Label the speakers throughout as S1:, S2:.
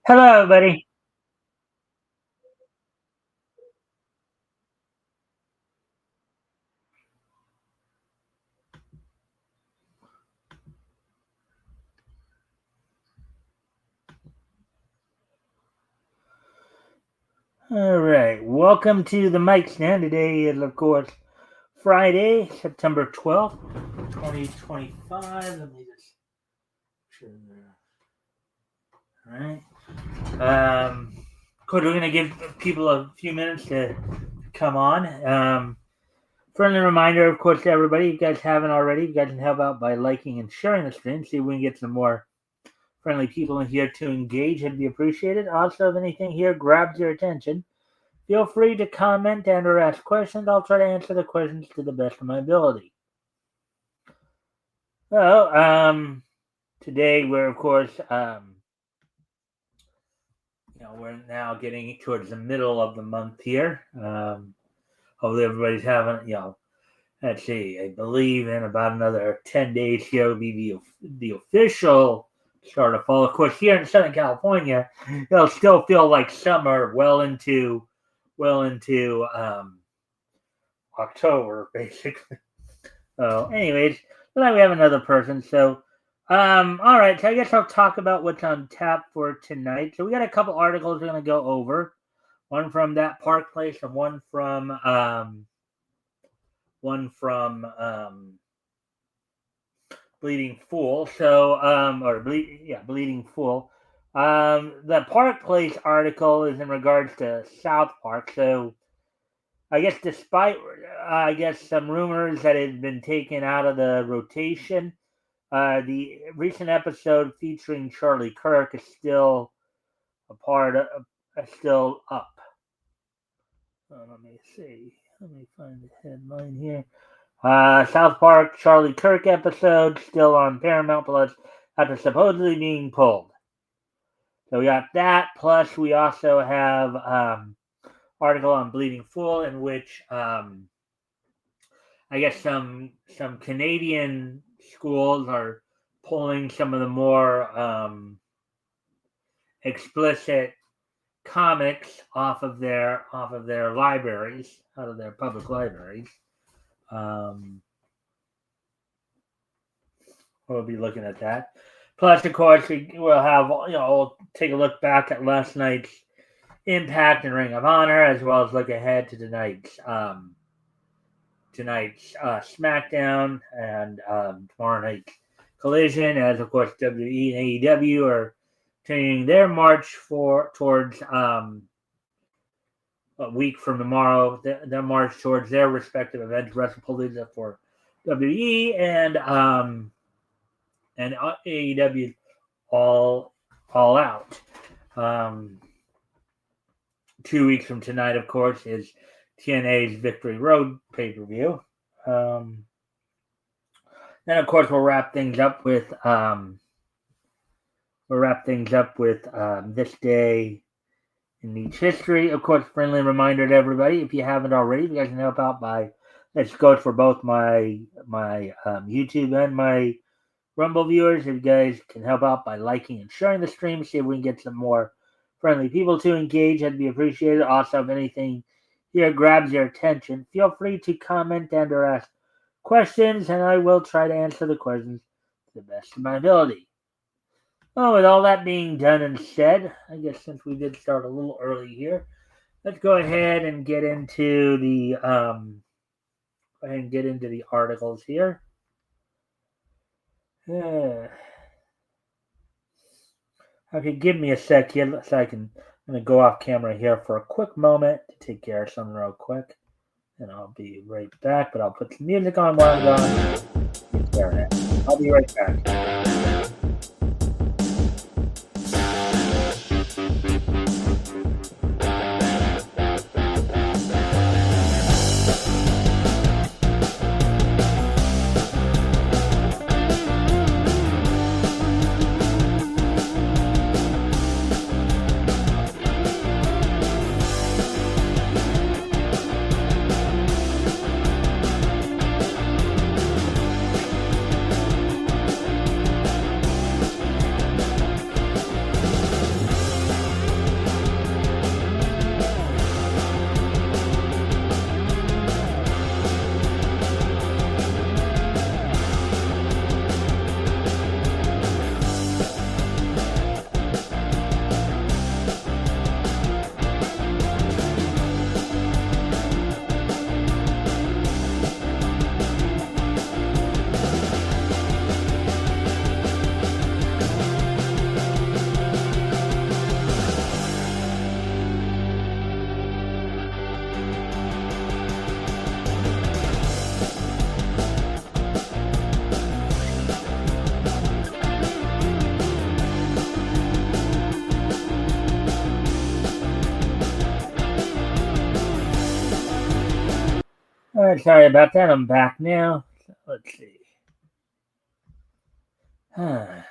S1: Hello, buddy. All right. Welcome to the Mikestand. Today is, of course, Friday, September 12th, 2025. Let me just. All right. Of course, we're going to give people a few minutes to come on. Friendly reminder, of course, to everybody, if you guys haven't already, you guys can help out by liking and sharing the stream. See if we can get some more friendly people in here to engage. It'd be appreciated. Also, if anything here grabs your attention, feel free to comment and or ask questions. I'll try to answer the questions to the best of my ability. So, today we're of course, we're now getting towards the middle of the month here. Hopefully everybody's having, let's see, I believe in about another 10 days here will be the official start of fall. Of course, here in Southern California, it'll still feel like summer well into October, basically. So, anyways, now we have another person. So, all right. So I guess I'll talk about what's on tap for tonight. So we got a couple articles we're gonna go over. One from that Park Place, and one from Bleeding Fool. So, Bleeding Fool. The Park Place article is in regards to South Park. So I guess despite some rumors that it had been taken out of the rotation, the recent episode featuring Charlie Kirk is still still up. Let me see. Let me find the headline here. South Park Charlie Kirk episode still on Paramount Plus after supposedly being pulled. So we got that. Plus, we also have article on Bleeding Fool in which I guess some Canadian schools are pulling some of the more explicit comics off of their libraries, out of their public libraries. We'll be looking at that. Plus, of course, we'll have we'll take a look back at last night's Impact and Ring of Honor, as well as look ahead to tonight's SmackDown and tomorrow night's Collision, as of course WWE and AEW are continuing their march towards a week from tomorrow. Their march towards their respective events, WrestlePalooza for WWE and AEW all out. 2 weeks from tonight, of course, is TNA's Victory Road pay-per-view. Then, of course, we'll wrap things up with this day in Needs History. Of course, friendly reminder to everybody, if you haven't already, you guys can help out by, this goes for both my YouTube and my Rumble viewers. If you guys can help out by liking and sharing the stream, see if we can get some more friendly people to engage, that'd be appreciated. Also, if anything here grabs your attention, feel free to comment and or ask questions, and I will try to answer the questions to the best of my ability. Well, with all that being done and said, I guess since we did start a little early here, let's go ahead and get into the articles here. Okay, give me a sec here so I'm going to go off camera here for a quick moment to take care of something real quick. And I'll be right back, but I'll put some music on while I'm gone. Take care of that. I'll be right back. Alright, sorry about that. I'm back now. Let's see. Alright,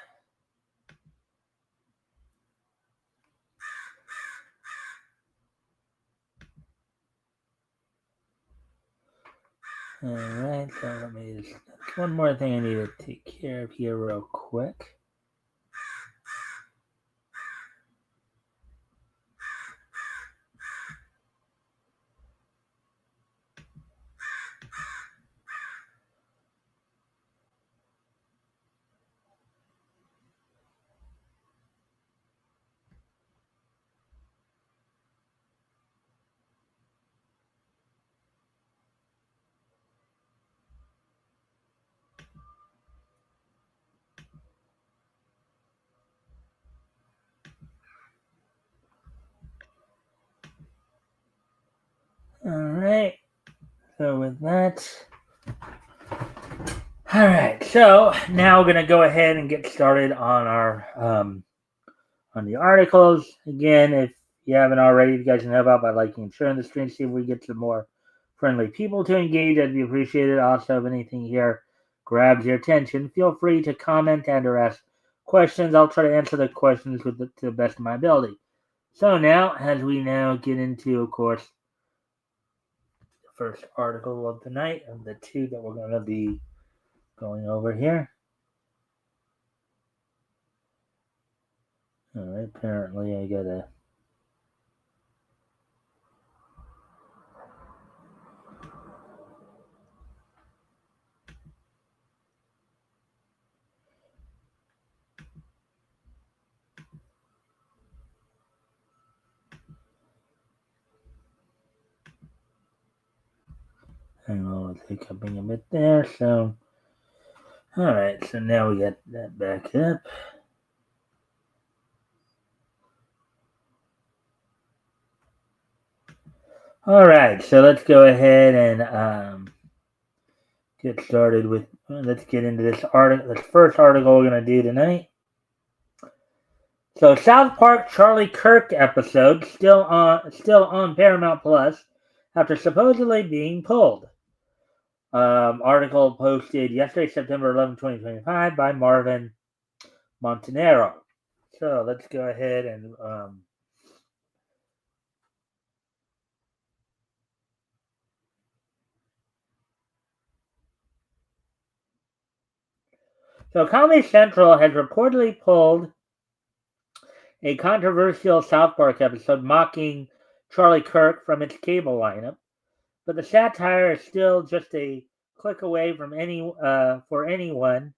S1: so let me just. One more thing I need to take care of here, real quick. Alright, so with that. Alright, so now we're going to go ahead and get started on our on the articles. Again, if you haven't already, you guys can help out by liking and sharing the stream, see if we get some more friendly people to engage. That'd be appreciated. Also, if anything here grabs your attention, feel free to comment and or ask questions. I'll try to answer the questions to the best of my ability. So now, as we now get into, of course, the first article of the night, of the two that we're going to be going over here. All right, apparently I gotta. Hang on, it's hiccuping a bit there. So, all right, so now we got that back up. All right, so let's go ahead and get started with. Let's get into this article. This first article we're going to do tonight. So, South Park Charlie Kirk episode still on Paramount Plus after supposedly being pulled. Article posted yesterday, September 11, 2025, by Marvin Montanero. So let's go ahead and so Comedy Central has reportedly pulled a controversial South Park episode mocking Charlie Kirk from its cable lineup, but the satire is still just a click away from for anyone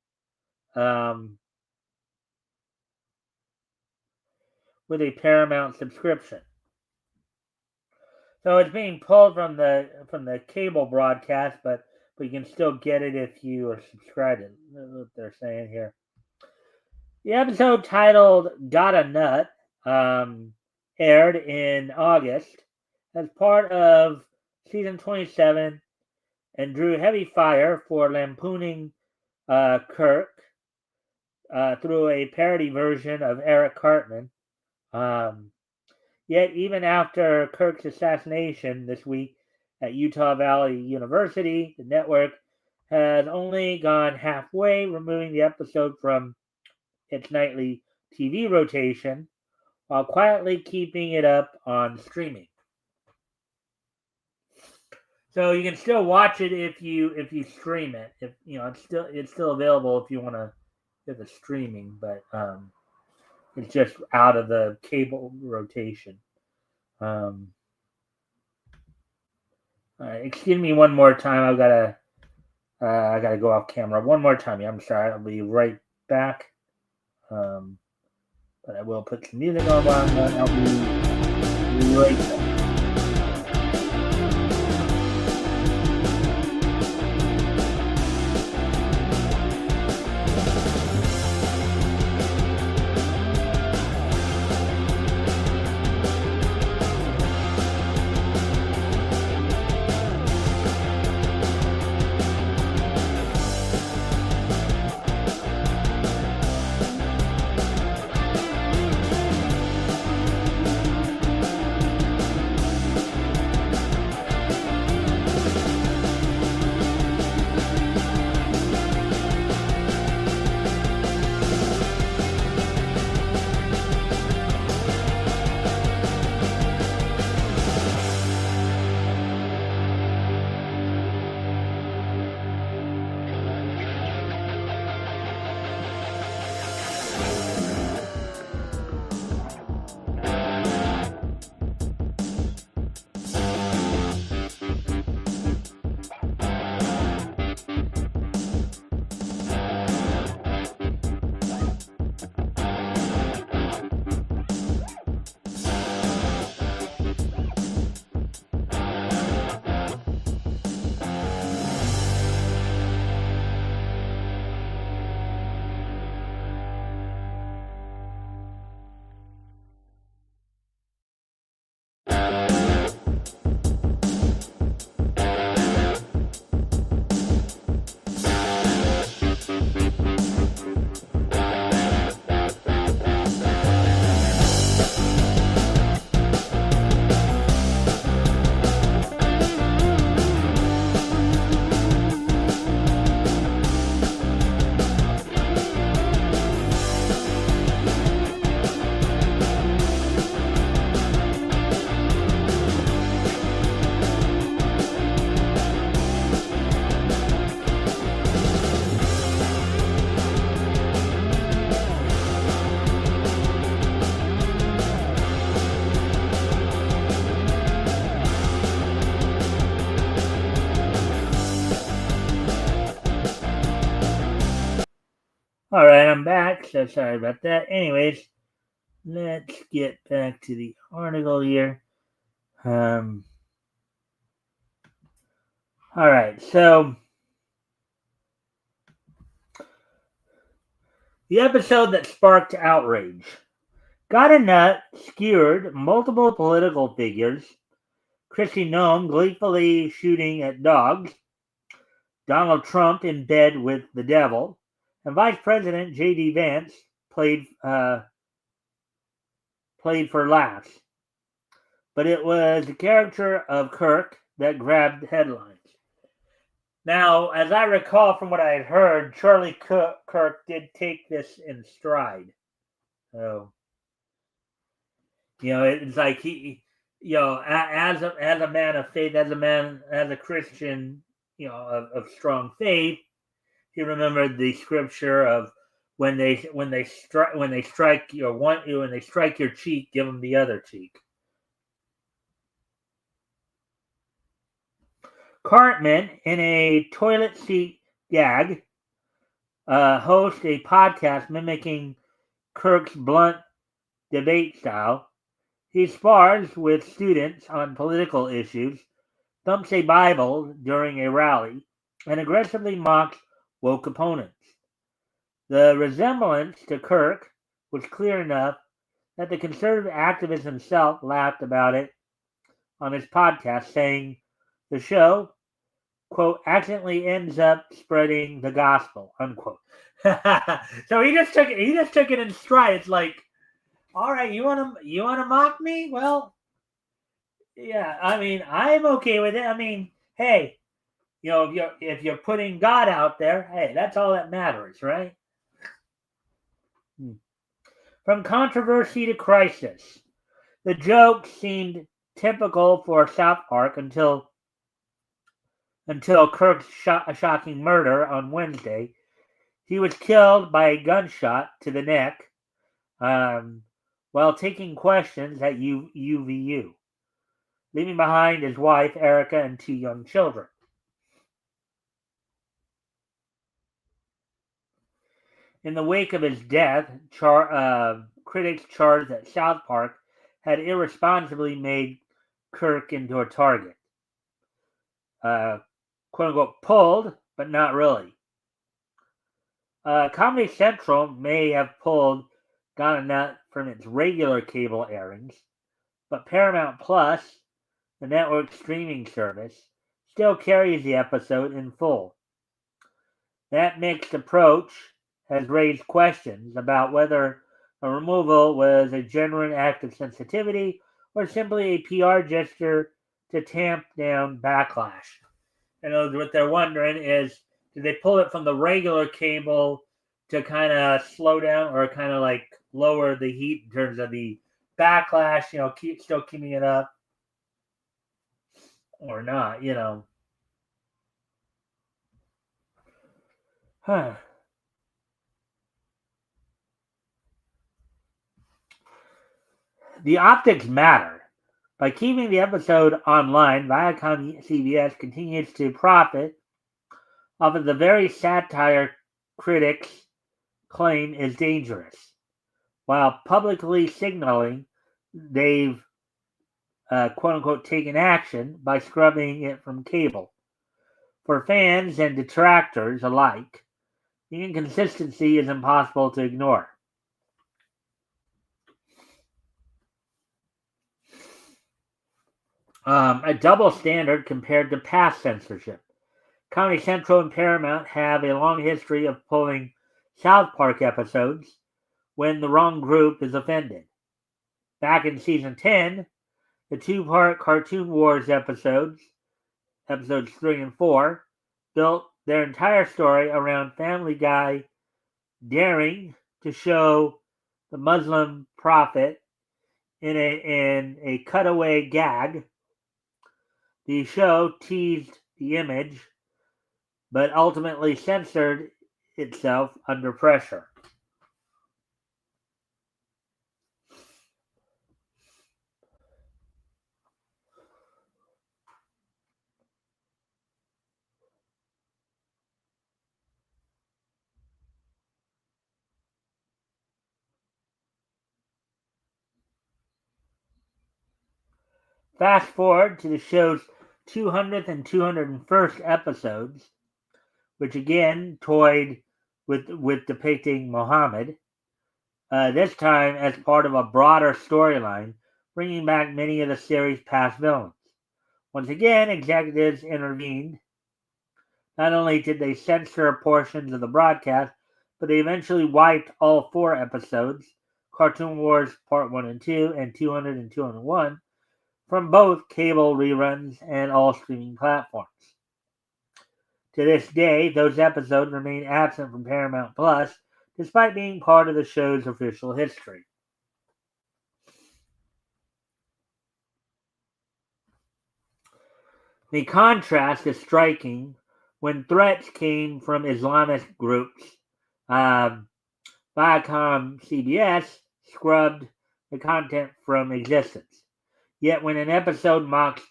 S1: with a Paramount subscription. So it's being pulled from the cable broadcast, but you can still get it if you are subscribed. That's what they're saying here. The episode titled "Got a Nut" aired in August as part of season 27 and drew heavy fire for lampooning Kirk through a parody version of Eric Cartman. Yet, even after Kirk's assassination this week at Utah Valley University, the network has only gone halfway, removing the episode from its nightly TV rotation while quietly keeping it up on streaming. So you can still watch it if you stream it. If you know it's still available if you want to get the streaming, but it's just out of the cable rotation. Excuse me one more time. I gotta go off camera one more time. I'm sorry. I'll be right back. But I will put some music on while I'm done. I'll be right back. Alright, I'm back, so sorry about that. Anyways, let's get back to the article here. Alright, so the episode that sparked outrage. Got a Nut skewered multiple political figures. Kristi Noem gleefully shooting at dogs. Donald Trump in bed with the devil. And Vice President J.D. Vance played for laughs. But it was the character of Kirk that grabbed headlines. Now, as I recall from what I had heard, Charlie Kirk did take this in stride. So, it's like he, as a man of faith, as a Christian, of strong faith, he remembered the scripture of when they strike when they strike your cheek, give them the other cheek. Cartman, in a toilet seat gag, hosts a podcast mimicking Kirk's blunt debate style. He spars with students on political issues, thumps a Bible during a rally, and aggressively mocks woke opponents. The resemblance to Kirk was clear enough that the conservative activist himself laughed about it on his podcast, saying the show, quote, accidentally ends up spreading the gospel, unquote. So he just took it in stride. It's like, all right, you wanna mock me? Well, yeah, I mean, I'm okay with it. I mean, hey, if you're putting God out there, hey, that's all that matters, right? From controversy to crisis. The joke seemed typical for South Park until Kirk's shocking murder on Wednesday. He was killed by a gunshot to the neck while taking questions at UVU, leaving behind his wife, Erica, and 2 young children. In the wake of his death, critics charged that South Park had irresponsibly made Kirk into a target. Quote unquote, pulled, but not really. Comedy Central may have pulled Got a Nut from its regular cable airings, but Paramount Plus, the network's streaming service, still carries the episode in full. That mixed approach has raised questions about whether a removal was a genuine act of sensitivity or simply a PR gesture to tamp down backlash. And what they're wondering is, did they pull it from the regular cable to kind of slow down or kind of like lower the heat in terms of the backlash, still keeping it up or not, Huh. The optics matter. By keeping the episode online, Viacom CBS continues to profit off of the very satire critics claim is dangerous, while publicly signaling they've quote unquote taken action by scrubbing it from cable. For fans and detractors alike, the inconsistency is impossible to ignore. A double standard compared to past censorship. Comedy Central and Paramount have a long history of pulling South Park episodes when the wrong group is offended. Back in season 10, the 2-part Cartoon Wars episodes 3 and 4, built their entire story around Family Guy daring to show the Muslim prophet in a cutaway gag. The show teased the image, but ultimately censored itself under pressure. Fast forward to the show's 200th and 201st episodes, which again toyed with depicting Muhammad, this time as part of a broader storyline, bringing back many of the series' past villains. Once again, executives intervened. Not only did they censor portions of the broadcast, but they eventually wiped all 4 episodes, Cartoon Wars Part 1 and 2, and 200 and 201, from both cable reruns and all streaming platforms. To this day, those episodes remain absent from Paramount Plus, despite being part of the show's official history. The contrast is striking when threats came from Islamist groups. Viacom CBS scrubbed the content from existence. Yet when an episode mocks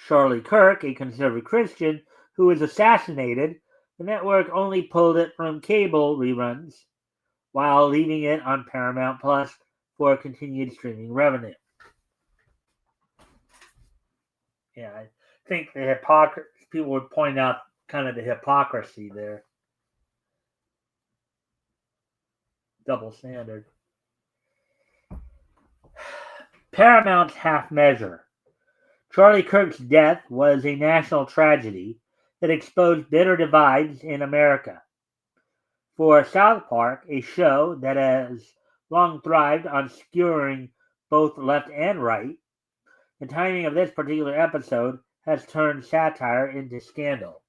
S1: Charlie Kirk, a conservative Christian who was assassinated, the network only pulled it from cable reruns while leaving it on Paramount Plus for continued streaming revenue. Yeah, I think the people would point out kind of the hypocrisy there. Double standard. Paramount's half measure. Charlie Kirk's death was a national tragedy that exposed bitter divides in America. For South Park, a show that has long thrived on skewering both left and right, the timing of this particular episode has turned satire into scandal.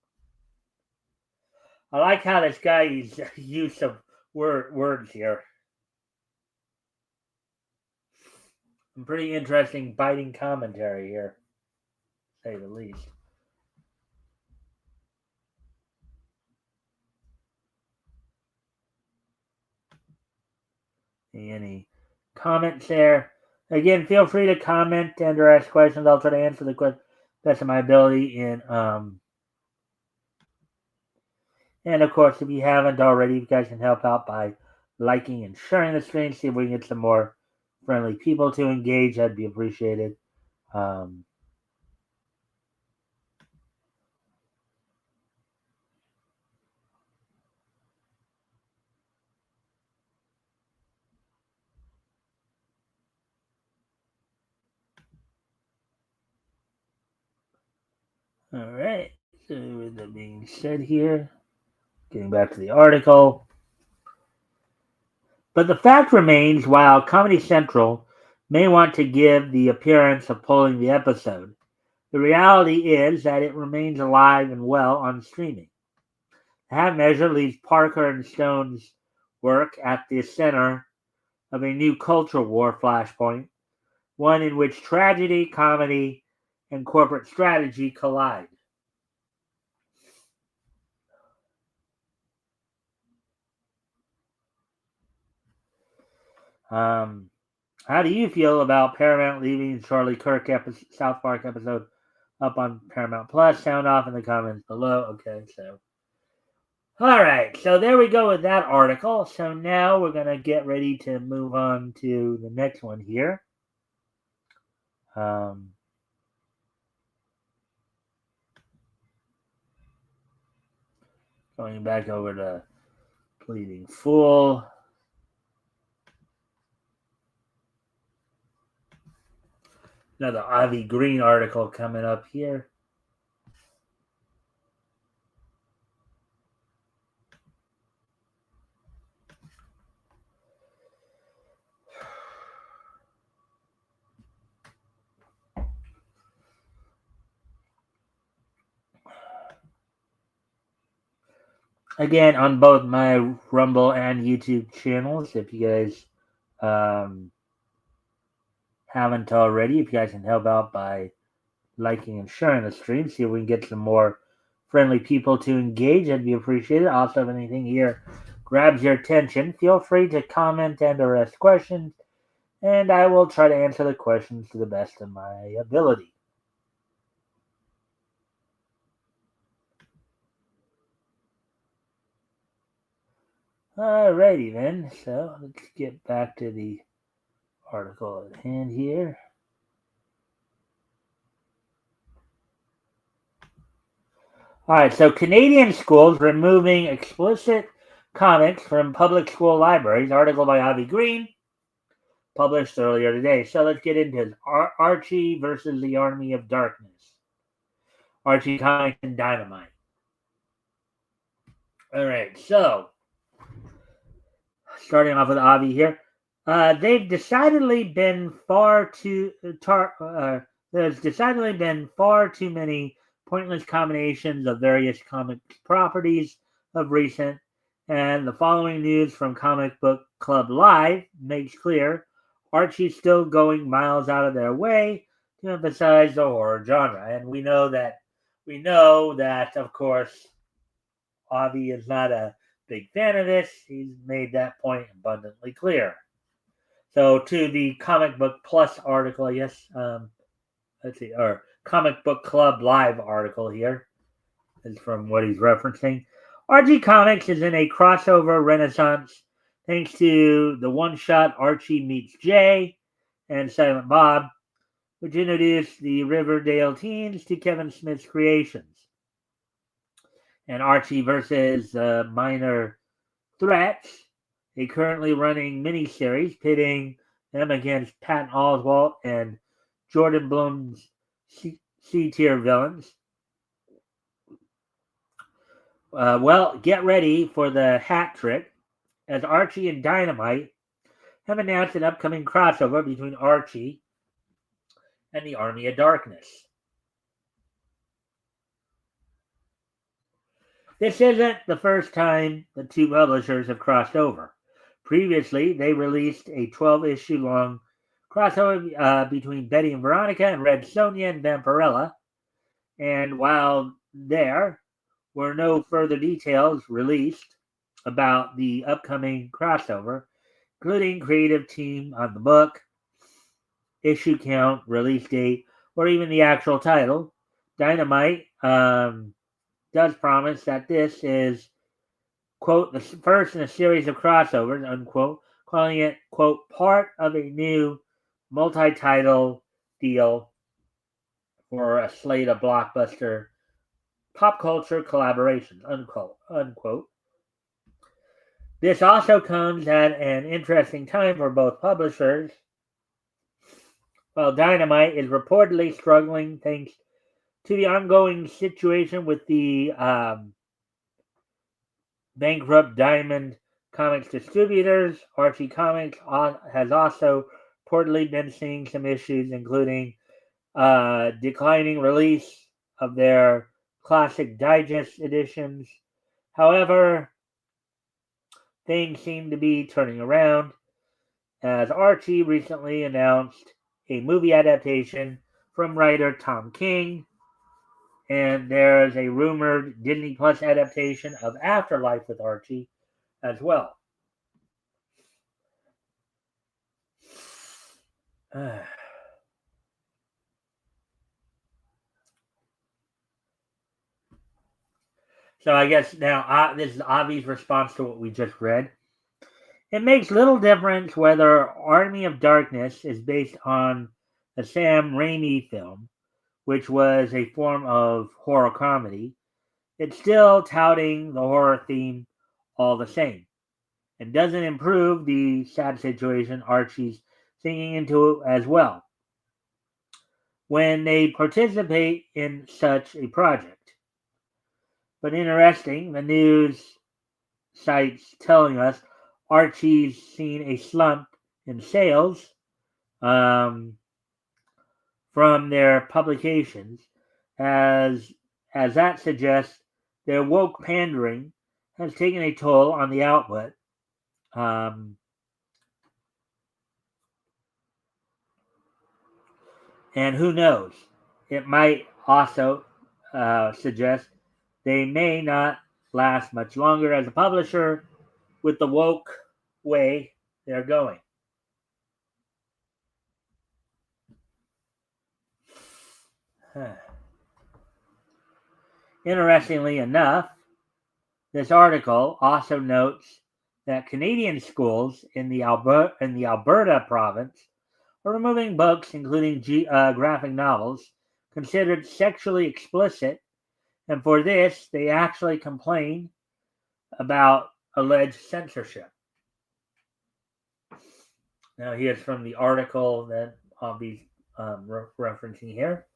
S1: I like how this guy's use of words here. Some pretty interesting, biting commentary here, to say the least. Any comments there? Again, feel free to comment and or ask questions. I'll try to answer the best of my ability. And of course, if you haven't already, you guys can help out by liking and sharing the stream. See if we can get some more friendly people to engage. That'd be appreciated. All right. So with that being said here, getting back to the article. But the fact remains, while Comedy Central may want to give the appearance of pulling the episode, the reality is that it remains alive and well on streaming. Half Measure leaves Parker and Stone's work at the center of a new culture war flashpoint, one in which tragedy, comedy, and corporate strategy collide. How do you feel about Paramount leaving Charlie Kirk South Park episode up on Paramount Plus? Sound off in the comments below. Okay, so. All right, so there we go with that article. So now we're going to get ready to move on to the next one here. Going back over to Pleading Fool. Another Ivy Green article coming up here. Again, on both my Rumble and YouTube channels, if you guys haven't already, if you guys can help out by liking and sharing the stream, see if we can get some more friendly people to engage, that'd be appreciated. Also, if anything here grabs your attention, feel free to comment and or ask questions, and I will try to answer the questions to the best of my ability. Alrighty then, so let's get back to the article at hand here. All right, so Canadian schools removing explicit comics from public school libraries. Article by Avi Green, published earlier today. So let's get into it. Archie versus the Army of Darkness. Archie Comics and Dynamite. All right, so starting off with Avi here. They've decidedly been there's decidedly been far too many pointless combinations of various comic properties of recent, and the following news from Comic Book Club Live makes clear Archie's still going miles out of their way to emphasize the horror genre, and we know that of course Avi is not a big fan of this. He's made that point abundantly clear. So to the Comic Book Plus article, I guess, let's see, or Comic Book Club Live article here is from what he's referencing. RG Comics is in a crossover renaissance thanks to the one-shot Archie Meets Jay and Silent Bob, which introduced the Riverdale teens to Kevin Smith's creations. And Archie versus Minor Threats, a currently running miniseries pitting them against Patton Oswalt and Jordan Blum's C-tier villains. Well, get ready for the hat trick, as Archie and Dynamite have announced an upcoming crossover between Archie and the Army of Darkness. This isn't the first time the two publishers have crossed over. Previously, they released a 12-issue long crossover between Betty and Veronica and Red Sonja and Vampirella. And while there were no further details released about the upcoming crossover, including creative team on the book, issue count, release date, or even the actual title, Dynamite does promise that this is, quote, the first in a series of crossovers, unquote, calling it, quote, part of a new multi-title deal for a slate of blockbuster pop culture collaborations, unquote. This also comes at an interesting time for both publishers. While Dynamite is reportedly struggling thanks to the ongoing situation with the bankrupt Diamond Comics distributors, Archie Comics has also reportedly been seeing some issues, including declining release of their classic digest editions. However, things seem to be turning around, as Archie recently announced a movie adaptation from writer Tom King, and there's a rumored Disney Plus adaptation of Afterlife with Archie as well. So I guess now this is Avi's response to what we just read. It makes little difference whether Army of Darkness is based on the Sam Raimi film, which was a form of horror comedy. It's still touting the horror theme all the same, and doesn't improve the sad situation Archie's sinking into as well when they participate in such a project. But interesting, the news sites telling us Archie's seen a slump in sales from their publications, as that suggests their woke pandering has taken a toll on the output. And who knows? It might also suggest they may not last much longer as a publisher with the woke way they're going. Interestingly enough, this article also notes that Canadian schools in the Alberta province are removing books, including graphic novels, considered sexually explicit And for this, they actually complain about alleged censorship. Now, here's from the article that I'll be referencing here.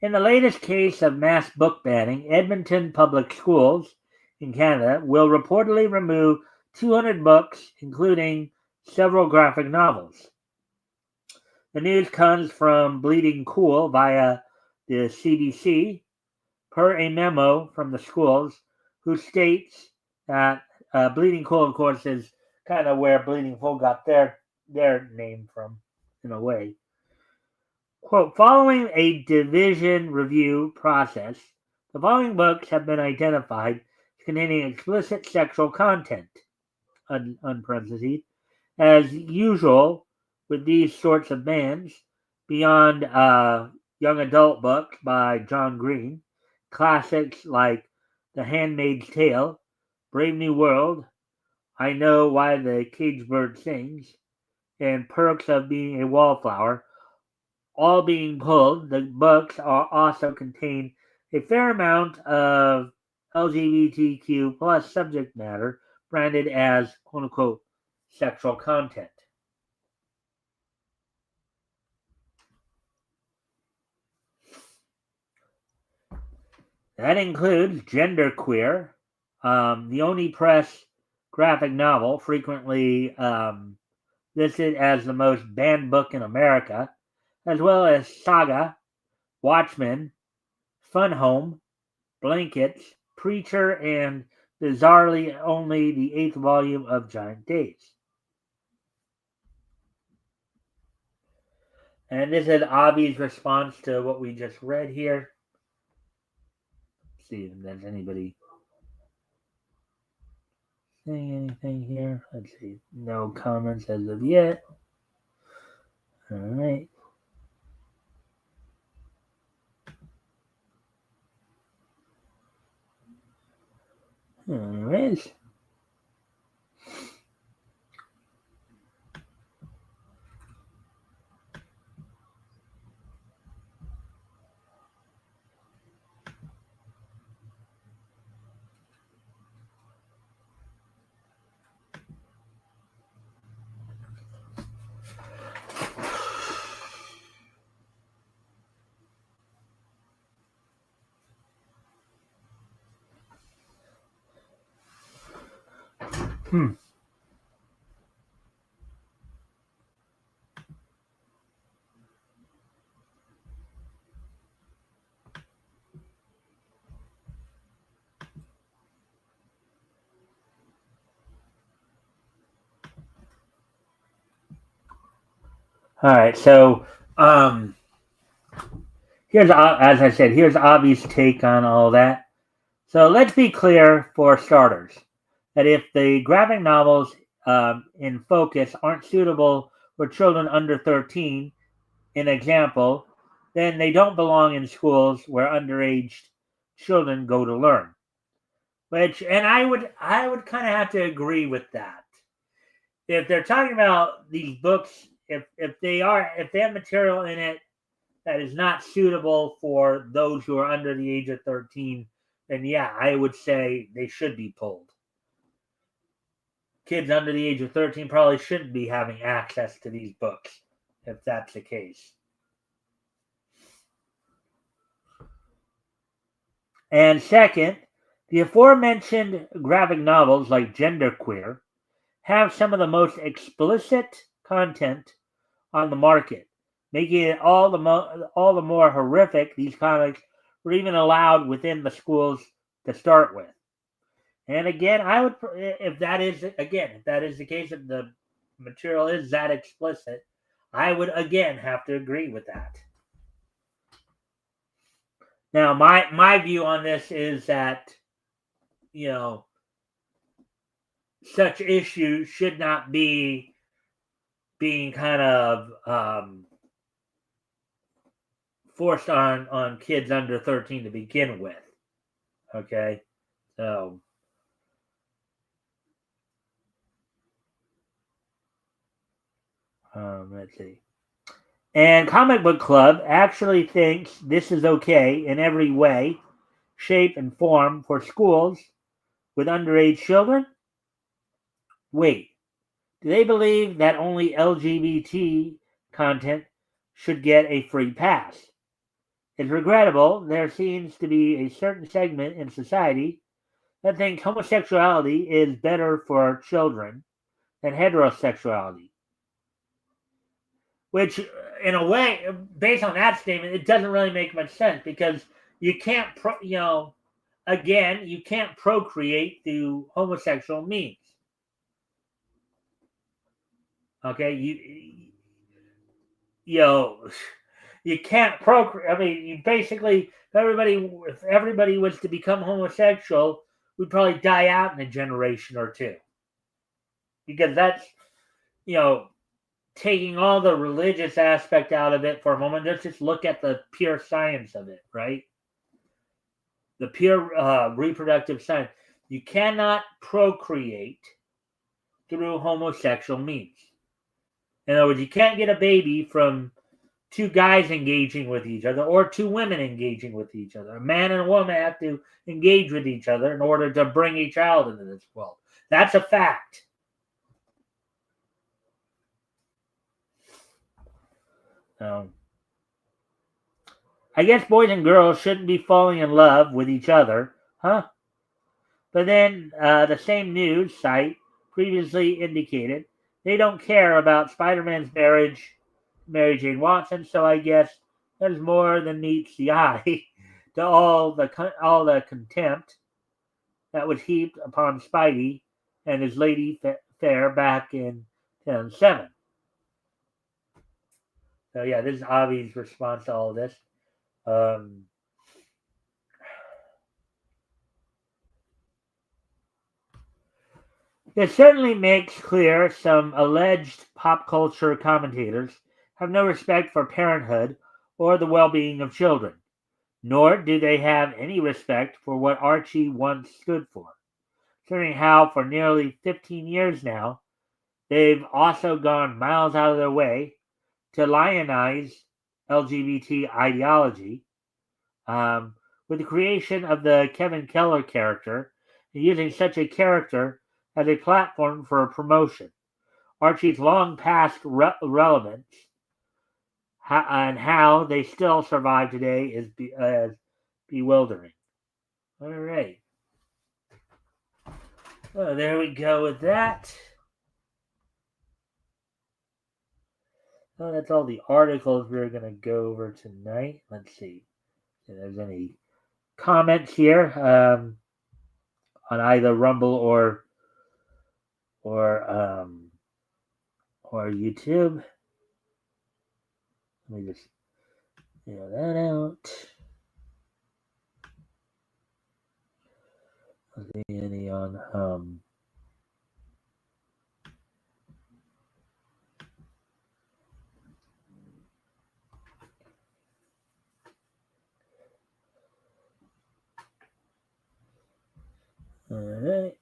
S1: In the latest case of mass book banning, Edmonton Public Schools in Canada will reportedly remove 200 books, including several graphic novels. The news comes from Bleeding Cool via the CBC, per a memo from the schools, who states that Bleeding Cool, of course, is kind of where Bleeding Cool got their name from, in a way. Quote, following a division review process, the following books have been identified as containing explicit sexual content, parentheses, as usual with these sorts of bans, beyond young adult books by John Green, classics like The Handmaid's Tale, Brave New World, I Know Why the Caged Bird Sings, and Perks of Being a Wallflower, all being pulled. The books also contain a fair amount of LGBTQ plus subject matter branded as quote unquote sexual content. That includes Genderqueer, the only press graphic novel frequently listed as the most banned book in America, as well as Saga, Watchmen, Fun Home, Blankets, Preacher, and bizarrely only the 8th volume of Giant Days. And this is Avi's response to what we just read here. Let's see if there's anybody saying anything here. Let's see. No comments as of yet. All right. All right. All right. So here's, as I said, here's Avi's take on all that. So let's be clear for starters that if the graphic novels in focus aren't suitable for children under 13, an example, then they don't belong in schools where underage children go to learn. And I would kind of have to agree with that. If they're talking about these books, if they have material in it that is not suitable for those who are under the age of 13, then yeah, I would say they should be pulled. Kids under the age of 13 probably shouldn't be having access to these books, if that's the case. And second, the aforementioned graphic novels like Genderqueer have some of the most explicit content on the market, making it all the more horrific these comics were even allowed within the schools to start with. And again, I would, if that is the case, if the material is that explicit, I would again have to agree with that. Now, my view on this is that, such issues should not be being kind of forced on kids under 13 to begin with. Okay, so let's see. And Comic Book Club actually thinks this is okay in every way, shape, and form for schools with underage children? Wait, do they believe that only LGBT content should get a free pass? It's regrettable there seems to be a certain segment in society that thinks homosexuality is better for children than heterosexuality. Which, in a way, based on that statement, it doesn't really make much sense because you can't, you can't procreate through homosexual means. Okay, you can't procreate. I mean, you basically, if everybody was to become homosexual, we'd probably die out in a generation or two. Because that's, taking all the religious aspect out of it for a moment. Let's just look at the pure science of it, right? The pure reproductive science. You cannot procreate through homosexual means. In other words, you can't get a baby from two guys engaging with each other or two women engaging with each other. A man and a woman have to engage with each other in order to bring a child into this world. That's a fact. I guess boys and girls shouldn't be falling in love with each other, huh? But then the same news site previously indicated they don't care about Spider-Man's marriage, Mary Jane Watson, so I guess there's more than meets the eye to all the contempt that was heaped upon Spidey and his lady fair back in 2007. So yeah, this is Avi's response to all of this. It certainly makes clear some alleged pop culture commentators have no respect for parenthood or the well-being of children, nor do they have any respect for what Archie once stood for, considering how for nearly 15 years now they've also gone miles out of their way to lionize LGBT ideology with the creation of the Kevin Keller character and using such a character as a platform for a promotion. Archie's long past relevance and how they still survive today is bewildering. All right. Well, there we go with that. Well, that's all the articles we're going to go over tonight. Let's see if there's any comments here on either Rumble or YouTube. Let me just figure that out. Is there any on all right.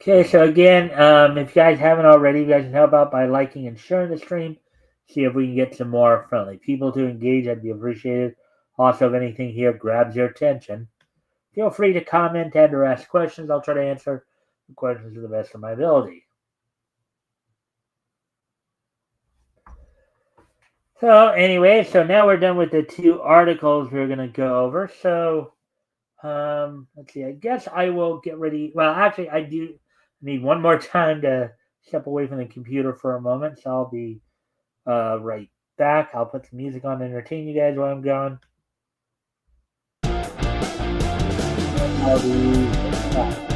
S1: Okay, so again, if you guys haven't already, you guys can help out by liking and sharing the stream. See if we can get some more friendly people to engage. That'd be appreciated. Also, if anything here grabs your attention, feel free to comment and or ask questions. I'll try to answer the questions to the best of my ability. So anyway, so now we're done with the two articles we're going to go over. So let's see. I guess I will get ready. Well, actually, I do need one more time to step away from the computer for a moment. So I'll be right back. I'll put some music on to entertain you guys while I'm gone. I'll be back.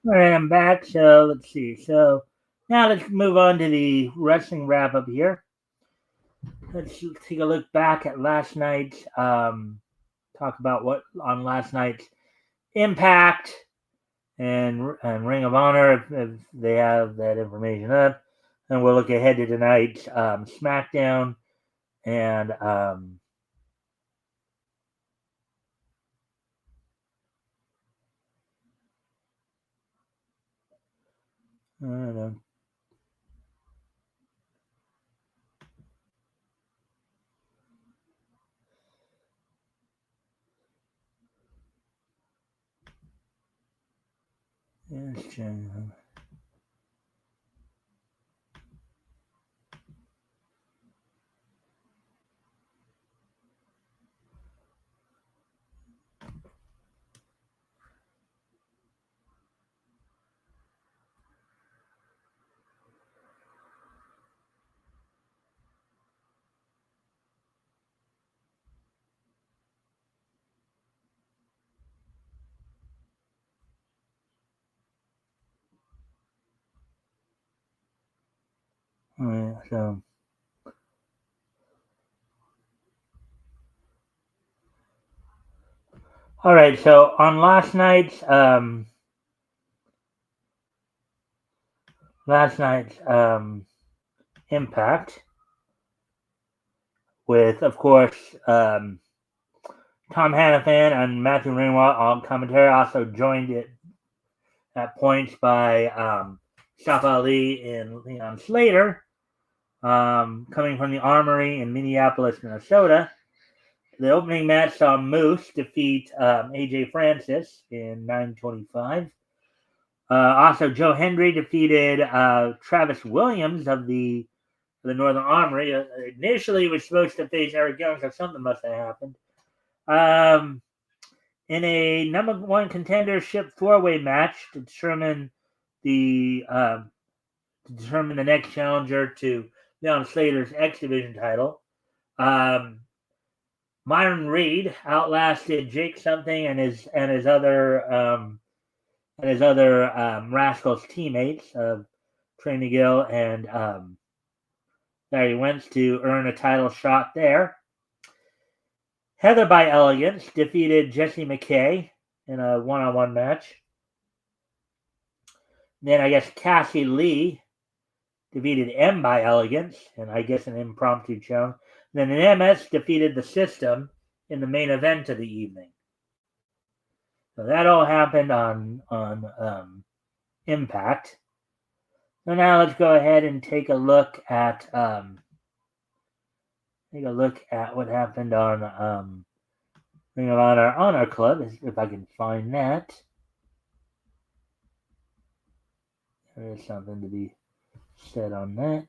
S1: All right, I'm back. So let's see. So now let's move on to the wrestling wrap up here. Let's take a look back at last night's. Talk about what on last night's Impact and Ring of Honor if they have that information up, and we'll look ahead to tonight's SmackDown and I don't know. So all right, so on last night's Impact with, of course, Tom Hannafan and Matthew Ringwald on commentary. Also joined it at points by Shaf Ali and Leon Slater, coming from the Armory in Minneapolis, Minnesota. The opening match saw Moose defeat AJ Francis in 9:25. Also, Joe Hendry defeated Travis Williams of the Northern Armory. Initially, was supposed to face Eric Young, so something must have happened. In a number one contendership four-way match to determine the next challenger to Leon Slater's X Division title. Myron Reed outlasted Jake something and his other Rascals teammates of Trey Miguel and Larry Wentz to earn a title shot there. Heather by Elegance defeated Jessie McKay in a one-on-one match. Then I guess Cassie Lee defeated M by Elegance, and I guess an impromptu challenge. Then an MS defeated the System in the main event of the evening. So that all happened on Impact. So now let's go ahead and take a look at what happened on Ring of Honor Club, if I can find that. There is something to be said on that.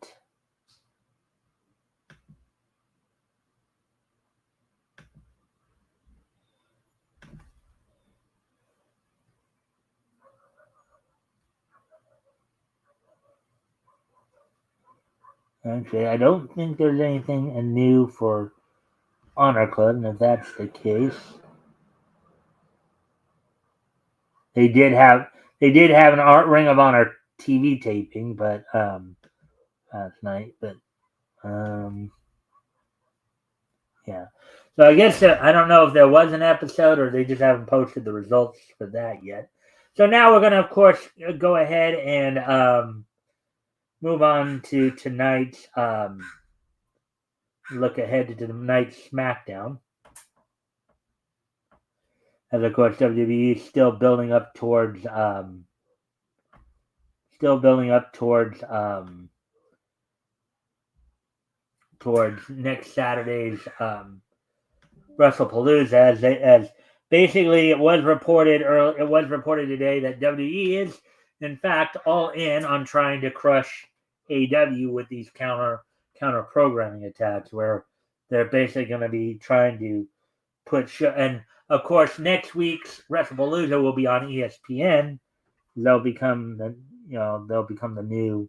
S1: Actually, I don't think there's anything new for Honor Club, and if that's the case, they did have an Ring of Honor TV taping, but last night, but yeah. So I guess I don't know if there was an episode or they just haven't posted the results for that yet. So now we're gonna, of course, go ahead and move on to tonight's look ahead to tonight's SmackDown. As of course WWE is still building up towards next Saturday's WrestlePalooza, as basically it was reported today that WWE is in fact all in on trying to crush AEW with these counter programming attacks, where they're basically going to be trying to and of course next week's WrestlePalooza will be on ESPN. They'll become the new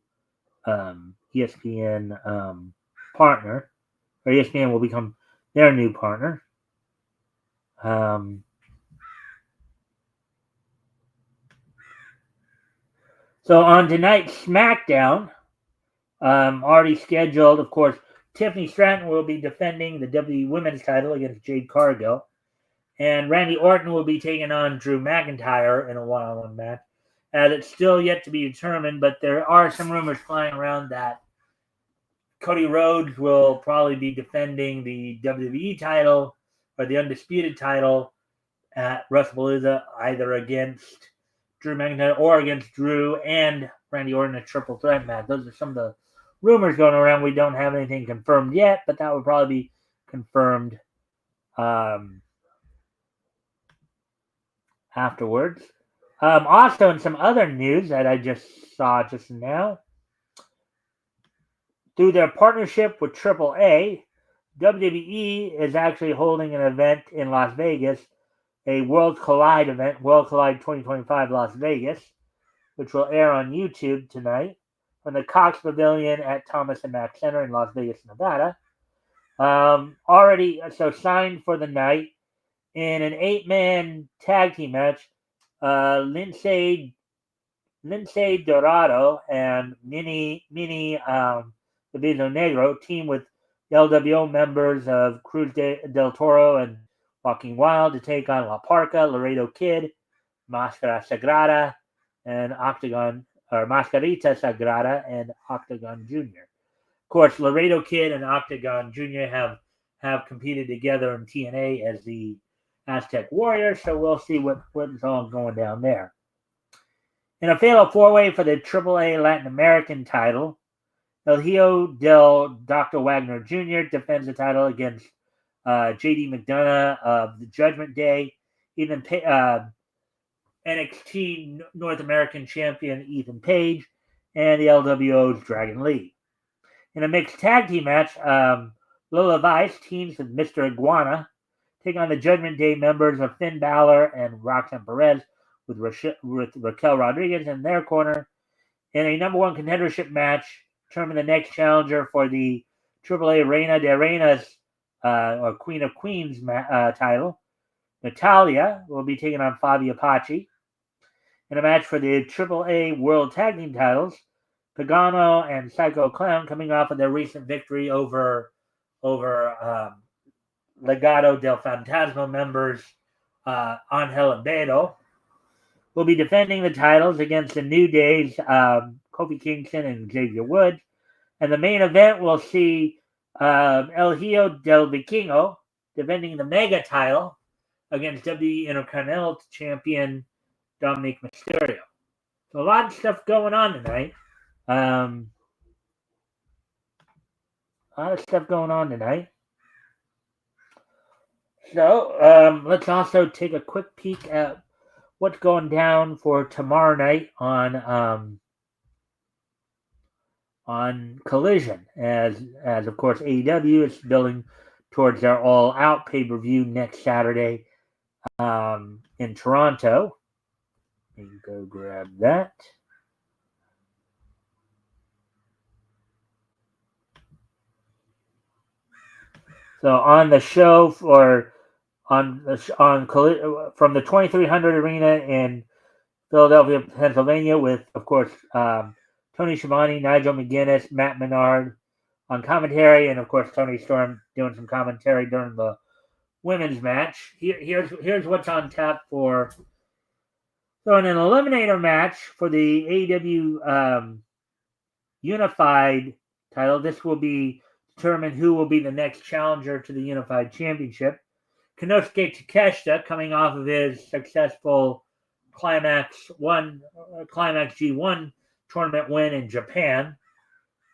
S1: ESPN partner, or ESPN will become their new partner. So on tonight's SmackDown, already scheduled, of course, Tiffany Stratton will be defending the WWE Women's title against Jade Cargill. And Randy Orton will be taking on Drew McIntyre in a one-on-one match. It's still yet to be determined, but there are some rumors flying around that Cody Rhodes will probably be defending the WWE title or the Undisputed title at WrestlePalooza, either against Drew McIntyre or against Drew and Randy Orton, a triple threat match. Those are some of the rumors going around. We don't have anything confirmed yet, but that would probably be confirmed afterwards. Also, in some other news that I just saw just now, through their partnership with AAA, WWE is actually holding an event in Las Vegas, a World Collide event, World Collide 2025 Las Vegas, which will air on YouTube tonight from the Cox Pavilion at Thomas and Mack Center in Las Vegas, Nevada. Already signed for the night in an 8-man tag team match. Lindsay Dorado and Mini Divino Negro team with the LWO members of Cruz del Toro and Walking Wild to take on La Parca, Laredo Kid, Mascarita Sagrada, and Mascarita Sagrada and Octagon Jr. Of course, Laredo Kid and Octagon Jr. have competed together in TNA as the Aztec Warriors, so we'll see what's all going down there. In a fatal four-way for the AAA Latin American title, El Hijo del Dr. Wagner Jr. defends the title against J.D. McDonough of the Judgment Day, NXT North American Champion Ethan Page, and the LWO's Dragon Lee. In a mixed tag team match, Lola Vice teams with Mr. Iguana, take on the Judgment Day members of Finn Balor and Roxanne Perez with Raquel Rodriguez in their corner. In a number one contendership match, determine the next challenger for the AAA Reina de Reinas or Queen of Queens title. Natalia will be taking on Fabi Apache. In a match for the AAA World Tag Team titles, Pagano and Psycho Clown coming off of their recent victory over Legado del Fantasma members Angel and Beto, will be defending the titles against the New Days, Kofi Kingston and Xavier Woods. And the main event will see El Hijo del Vikingo defending the Mega title against WWE Intercontinental Champion Dominic Mysterio. So a lot of stuff going on tonight. So let's also take a quick peek at what's going down for tomorrow night on Collision, as of course AEW is building towards their All Out pay-per-view next Saturday in Toronto. Let me go grab that. So on the show from the 2300 Arena in Philadelphia, Pennsylvania, with of course Tony Schiavone, Nigel McGuinness, Matt Menard on commentary, and of course Tony Storm doing some commentary during the women's match. Here's what's on tap for. So in an eliminator match for the AEW Unified title, this will be determine who will be the next challenger to the Unified Championship. Konosuke Takeshita, coming off of his successful Climax G1 tournament win in Japan,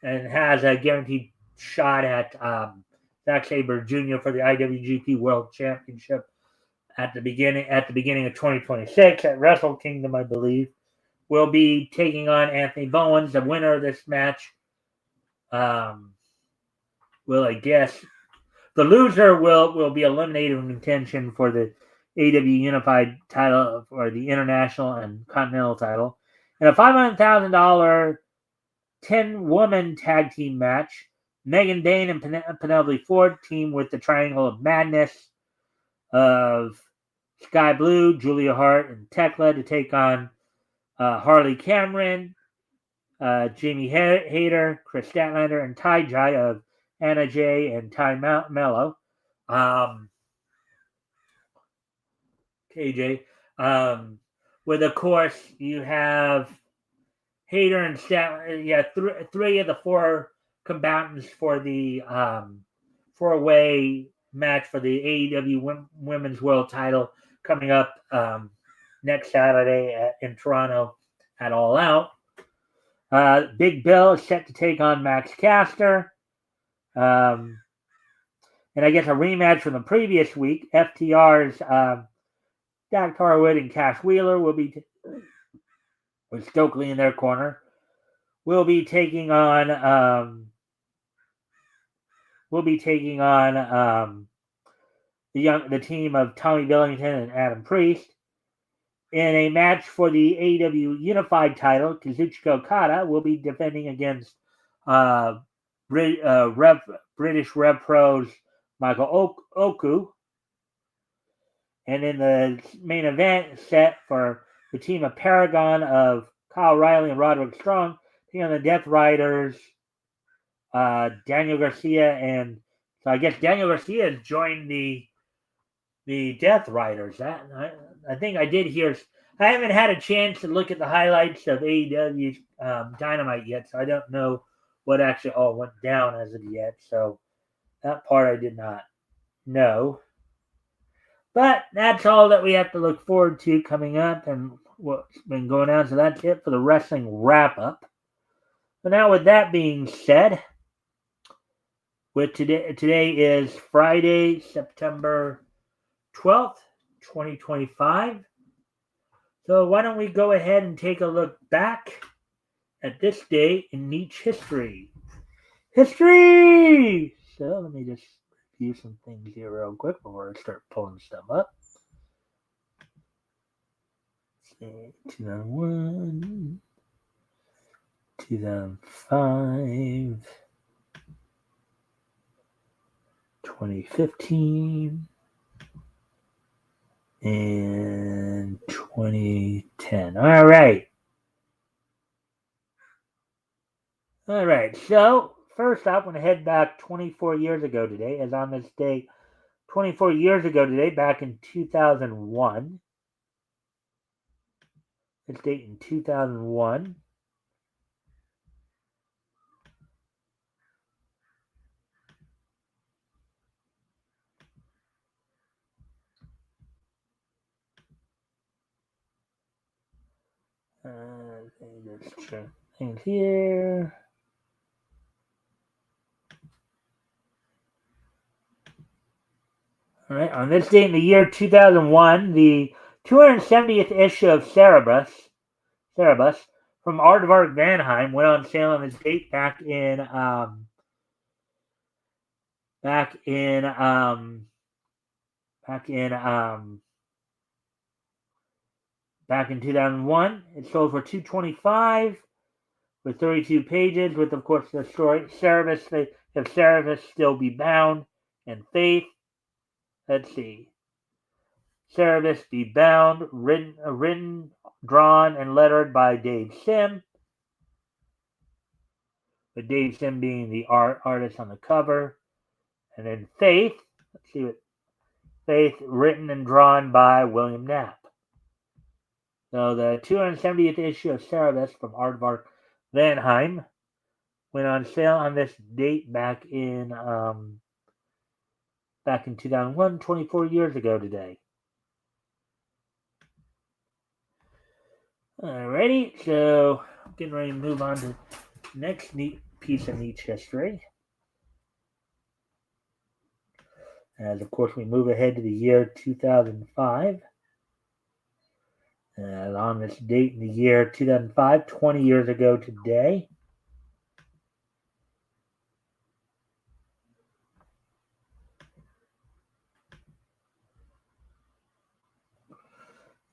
S1: and has a guaranteed shot at Zack Sabre Jr. for the IWGP World Championship at the beginning of 2026 at Wrestle Kingdom, I believe. Will be taking on Anthony Bowens. The winner of this match the loser will be eliminated from contention for the AEW Unified title or the International and Continental title. In a $500,000 10-woman tag team match, Megan Dane and Penelope Ford team with the Triangle of Madness of Sky Blue, Julia Hart, and Tekla to take on Harley Cameron, Jamie Hayter, Chris Statlander, and Ty Jai of Anna J and Ty Mello. KJ. With, of course, you have Hayter and Statlander. Yeah, three of the four combatants for the four-way match for the AEW Women's World Title coming up next Saturday in Toronto at All Out. Big Bill is set to take on Max Caster. And I guess a rematch from the previous week. FTR's Jack Tarwood and Cash Wheeler will be with Stokely in their corner. Will be taking on the team of Tommy Billington and Adam Priest. In a match for the AEW Unified title, Kazuchika Okada will be defending against British Rev Pro's Michael Oku. And in the main event set for the team of Paragon of Kyle Riley and Roderick Strong, taking on the Death Riders, Daniel Garcia, and so I guess Daniel Garcia has joined the Death Riders. I think I did hear. I haven't had a chance to look at the highlights of AEW's Dynamite yet, so I don't know what actually all went down as of yet. So that part I did not know. But that's all that we have to look forward to coming up and what's been going on. So that's it for the wrestling wrap-up. So now with that being said, today is Friday, September 12th, 2025. So why don't we go ahead and take a look back at this day in Nietzsche history. History! So let me just review some things here real quick before I start pulling stuff up. 2001, 2005, 2015, and 2010. All right. So first up, I'm going to head back 24 years ago today, as on this day, 24 years ago today, back in 2001. This date in 2001. Just check things here. All right, on this date in the year 2001, the 270th issue of Cerebus from Aardvark-Vanheim went on sale on this date back in 2001. It sold for $225 with 32 pages, with of course the story Cerebus, if Cerebus still be bound, and Faith. Let's see. Cerebus be bound, written, drawn, and lettered by Dave Sim. With Dave Sim being the artist on the cover. And then Faith. Let's see what Faith, written and drawn by William Knapp. So the 270th issue of Cerebus from Aardvark-Vanheim went on sale on this date back in 2001, 24 years ago today. Alrighty, so getting ready to move on to the next neat piece of Nietzsche history. As of course we move ahead to the year 2005. And on this date in the year 2005, 20 years ago today,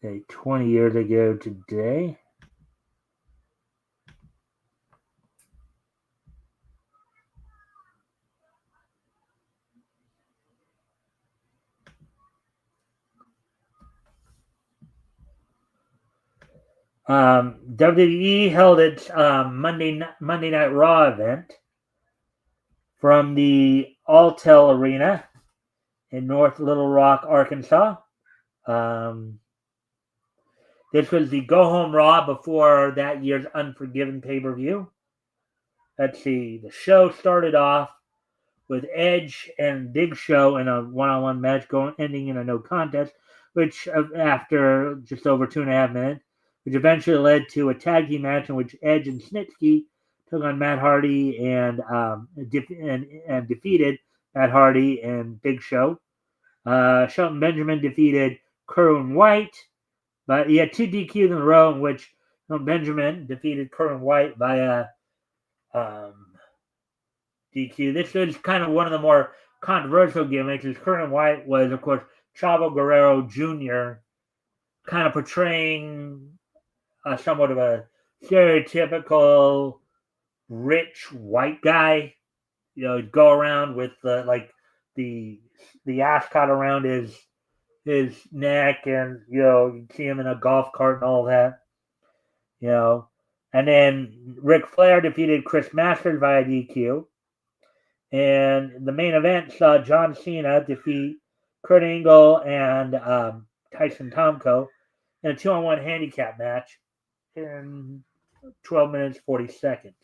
S1: okay, 20 years ago today, WWE held its Monday Night Raw event from the Alltel Arena in North Little Rock, Arkansas. This was the Go Home Raw before that year's Unforgiven pay-per-view. Let's see. The show started off with Edge and Big Show in a one-on-one match ending in a no contest, which after just over 2.5 minutes, which eventually led to a tag team match in which Edge and Snitsky took on Matt Hardy and defeated Matt Hardy and Big Show. Shelton Benjamin defeated Kerwin White, but he had 2 DQs in a row in which Benjamin defeated Kerwin White via DQ. This is kind of one of the more controversial gimmicks. As Kerwin White was, of course, Chavo Guerrero Jr., kind of portraying somewhat of a stereotypical rich white guy. You know, go around with the ascot around his neck, and you see him in a golf cart and all that. And then Ric Flair defeated Chris Masters via DQ. And the main event saw John Cena defeat Kurt Angle and Tyson Tomko in a 2-on-1 handicap match in 12 minutes, 40 seconds.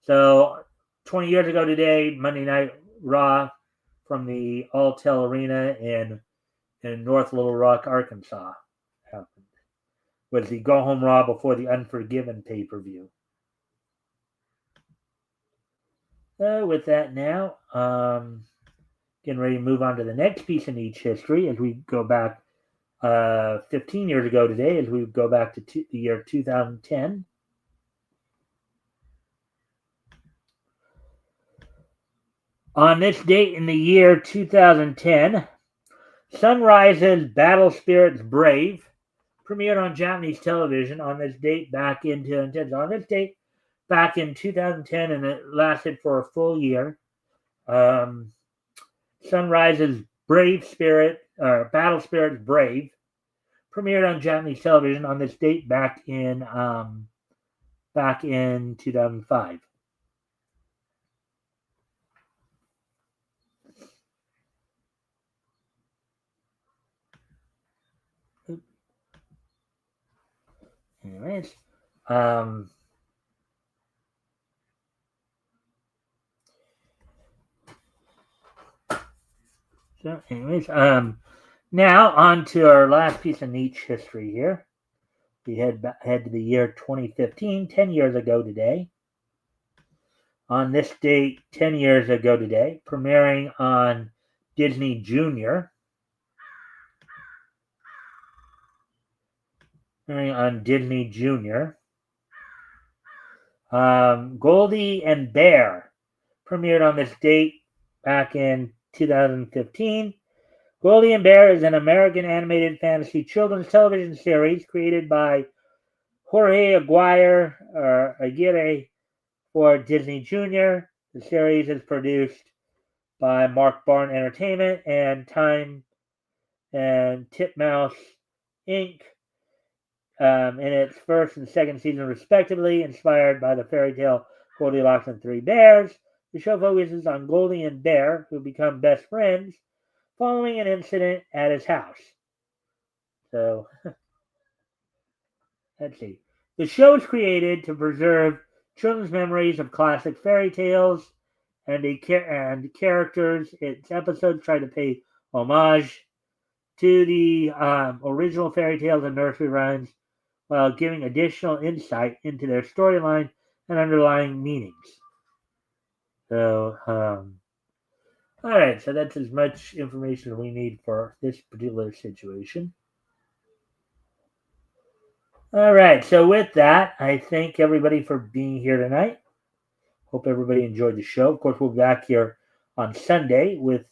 S1: So 20 years ago today, Monday Night Raw from the Alltel Arena in North Little Rock, Arkansas happened. Was the Go Home Raw before the Unforgiven pay-per-view. With that now, getting ready to move on to the next piece in each history as we go back 15 years ago today, as we go back to the year 2010. On this date in the year 2010, Sunrise's Battle Spirits Brave premiered on Japanese television on this date back in 2010. On this date back in 2010, and it lasted for a full year. Sunrise's Battle Spirits Brave premiered on Japanese television on this date back in 2005. Anyways, now on to our last piece of niche history here. We head to the year 2015, 10 years ago today. On this date, 10 years ago today, premiering on Disney Junior. Goldie and Bear premiered on this date back in 2015. Goldie and Bear is an American animated fantasy children's television series created by Jorge Aguirre for Disney Junior. The series is produced by Mark Barn Entertainment and Time and Titmouse Inc. In its first and second season, respectively, inspired by the fairy tale Goldilocks and Three Bears. The show focuses on Goldie and Bear, who become best friends following an incident at his house. So, let's see. The show is created to preserve children's memories of classic fairy tales and characters. Its episodes try to pay homage to the original fairy tales and nursery rhymes while giving additional insight into their storyline and underlying meanings. So, all right, so that's as much information as we need for this particular situation. All right, so with that, I thank everybody for being here tonight. Hope everybody enjoyed the show. Of course, we'll be back here on Sunday with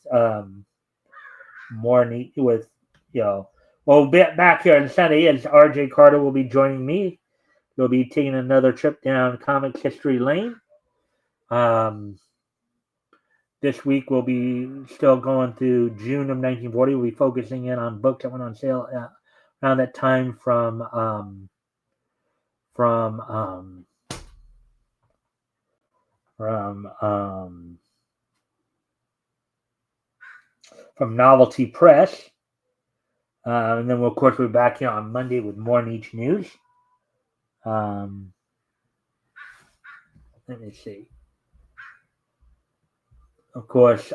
S1: more neat with we'll be back here on Sunday as RJ Carter will be joining me. We'll be taking another trip down Comics History Lane. This week we'll be still going through June of 1940. We'll be focusing in on books that went on sale around that time from from Novelty Press. And then, of course, we're back here on Monday with more Niche News. Let me see. Of course,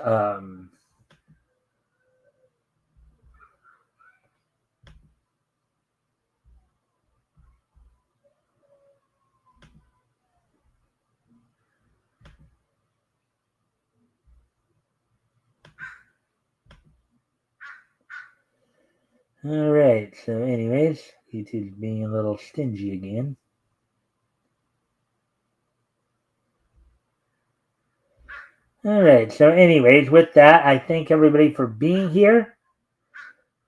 S1: all right. So, anyways, YouTube's being a little stingy again. All right. So, anyways, with that, I thank everybody for being here.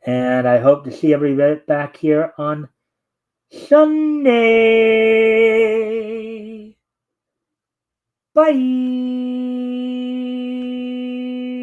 S1: And I hope to see everybody back here on Sunday. Bye.